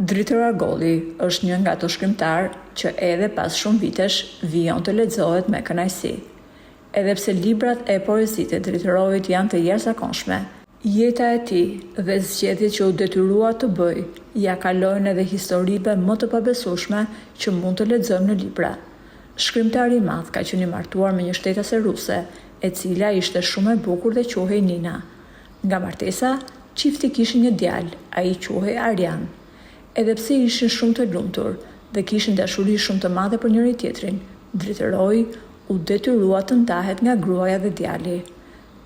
Dritor Argolli është një nga ato shkrimtar që edhe pas shumë vitesh vijon të lexohet me kënaqësi. Edhe pse librat e poezitë të dritorit janë të jashtëzakonshme, jeta e tij dhe zgjedhjet që u detyrua të bëj ja kalojnë edhe historive më të pabesueshme që mund të lexojmë në libra. Shkrimtari i madh ka qenë i martuar me një shtetase ruse, e cila ishte shumë e bukur dhe quhej Nina. Nga martesa, çifti kishin një djalë, ai quhej Arjan. Edhe pse ishin shumë të lumtur dhe kishin dashuri shumë të madhe për njëri tjetrin, dritoroi u detyrua të ndahet nga gruaja dhe djali.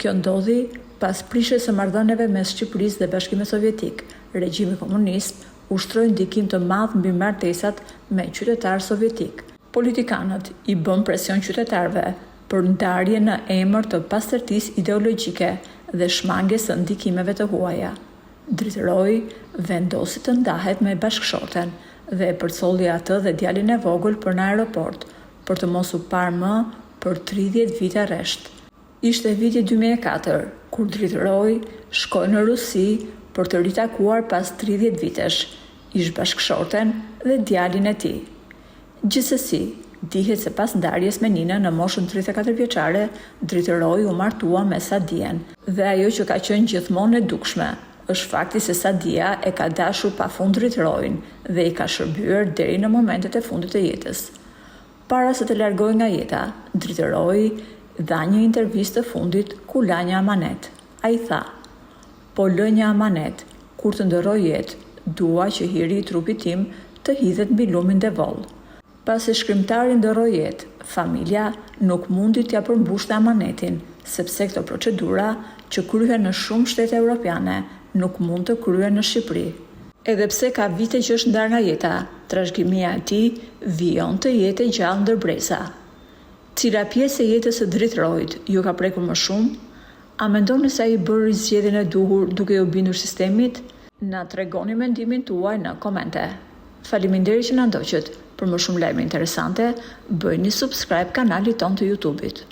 Kjo ndodhi pas prishjes së marrëdhënieve mes Shqipërisë dhe Bashkimit Sovjetik. Regjimi komunist ushtroi ndikim të madh mbi martesat me qytetarë sovjetik. Politikanët i bën presion qytetarëve për ndarje në emër të pastërtisë ideologjike dhe shmangjes së ndikimeve të huaja. Dritoroi vendosi të ndahet me bashkëshorten dhe e përcolli atë dhe djalin e vogël për në aeroport, për të mos u parë më për 30 vite rresht. Ishte viti 2004, kur dritoroi shkoi në Rusi për të ritakuar pas 30 vitesh, ish bashkëshorten dhe djalin e tij. Gjithsesi, dihet se pas ndarjes me Ninën në moshën 34 vjeçare, dritoroi u martua me Sadien, dhe ajo që ka qenë gjithmonë e dukshme është fakti se Sadia e ka dashur pafund dritorin dhe i ka shërbyer deri në momentet e fundit të jetës. Para se të largohej nga jeta, dritoroi dha një intervistë të fundit ku la një amanet. Ai tha: "Po lë një amanet, kur të ndërroj jetë, dua që hiri i trupit tim të hidhet mbi lumin Devol." Pasi shkrimtari ndërroi jetë, familja nuk mundi t'ia përmbushte amanetin, sepse këto procedura që kryhen në shumë shtete europiane nuk mund të kryhen në Shqipëri. Edhe pse ka vite që është ndarë nga jeta, trashëgimia e tij vijon të jetë e gjallë ndërbresa. Cila pjesë e jetës së dritorit ju ka prekur më shumë? A mendoni se ai bëri zgjedhjen e duhur duke u bindur sistemit? Na tregoni mendimin tuaj në komente. Faleminderit që na ndoqët. Për më shumë lajme interesante, bëjni subscribe kanalit ton të YouTube-it.